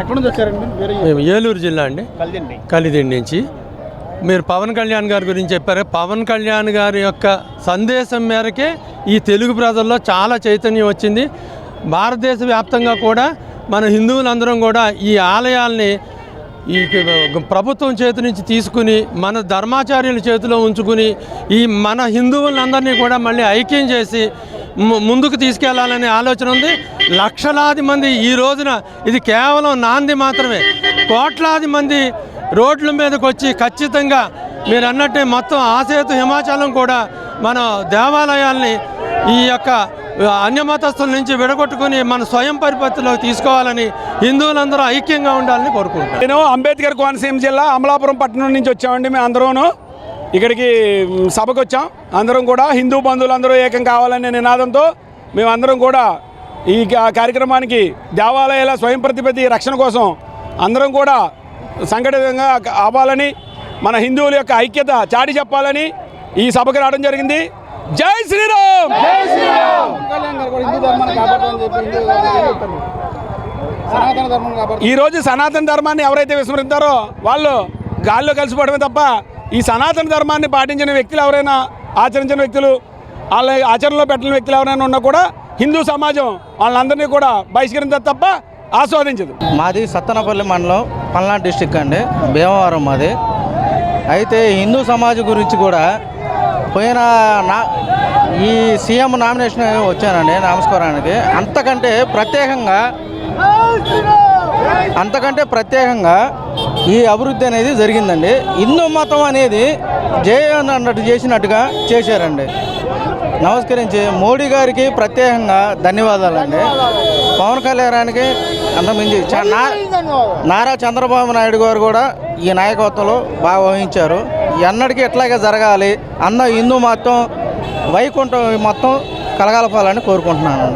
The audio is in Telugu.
ఎక్కడి నుంచి వచ్చారండి? మేము ఏలూరు జిల్లా అండి, కలిదిండి నుంచి. మీరు పవన్ కళ్యాణ్ గారి గురించి చెప్పారు. పవన్ కళ్యాణ్ గారి యొక్క సందేశం మేరకే ఈ తెలుగు ప్రజల్లో చాలా చైతన్యం వచ్చింది. భారతదేశ వ్యాప్తంగా కూడా మన హిందువులందరం కూడా ఈ ఆలయాల్ని ఈ ప్రభుత్వం చేతి నుంచి తీసుకుని మన ధర్మాచార్యుల చేతిలో ఉంచుకుని ఈ మన హిందువులందరినీ కూడా మళ్ళీ ఐక్యం చేసి ముందుకు తీసుకెళ్లాలనే ఆలోచన ఉంది. లక్షలాది మంది ఈ రోజున, ఇది కేవలం నాంది మాత్రమే, కోట్లాది మంది రోడ్ల మీదకి వచ్చి ఖచ్చితంగా మీరు అన్నట్టే మొత్తం ఆసేతు హిమాచలం కూడా మన దేవాలయాల్ని ఈ యొక్క అన్యమతస్థుల నుంచి విడగొట్టుకుని మన స్వయం పరిపత్తిలోకి తీసుకోవాలని హిందువులందరూ ఐక్యంగా ఉండాలని కోరుకుంటున్నాను. నేను అంబేద్కర్ కోనసీమ జిల్లా అమలాపురం పట్టణం నుంచి వచ్చామండి. మేము అందరూ ఇక్కడికి సభకు వచ్చాం. అందరం కూడా హిందూ బంధువులందరూ ఏకం కావాలనే నినాదంతో మేమందరం కూడా ఈ కార్యక్రమానికి దేవాలయాల స్వయం ప్రతిపత్తి రక్షణ కోసం అందరం కూడా సంఘటితంగా అవ్వాలని, మన హిందువుల యొక్క ఐక్యత చాటి చెప్పాలని ఈ సభకు రావడం జరిగింది. జై శ్రీరామ్. ఈరోజు సనాతన ధర్మాన్ని ఎవరైతే విస్మరిస్తారో వాళ్ళు గాల్లో కలిసిపోవడమే తప్ప ఈ సనాతన ధర్మాన్ని పాటించిన వ్యక్తులు ఎవరైనా, ఆచరించిన వ్యక్తులు, వాళ్ళ ఆచరణలో పెట్టిన వ్యక్తులు ఎవరైనా ఉన్నా కూడా హిందూ సమాజం వాళ్ళందరినీ కూడా బహిష్కరించారు తప్ప ఆస్వాదించదు. మాది సత్తనపల్లి మండలం, పల్నాడు డిస్టిక్ అండి, భీమవరం మాది. అయితే హిందూ సమాజం గురించి కూడా పోయిన ఈ సీఎం నామినేషన్ వచ్చానండి నమస్కారానికి. అంతకంటే ప్రత్యేకంగా ఈ అభివృద్ధి అనేది జరిగిందండి. హిందూ మతం అనేది జయం అన్నట్టు చేసినట్టుగా చేశారండి. నమస్కరించి మోడీ గారికి ప్రత్యేకంగా ధన్యవాదాలండి. పవన్ కళ్యాణానికి అంతమించి నారా చంద్రబాబు నాయుడు గారు కూడా ఈ నాయకత్వంలో బాగా వహించారు. ఎన్నటికీ ఎట్లాగే జరగాలి, హిందూ మొత్తం వైకుంఠం మొత్తం కలగలపాలని కోరుకుంటున్నాను.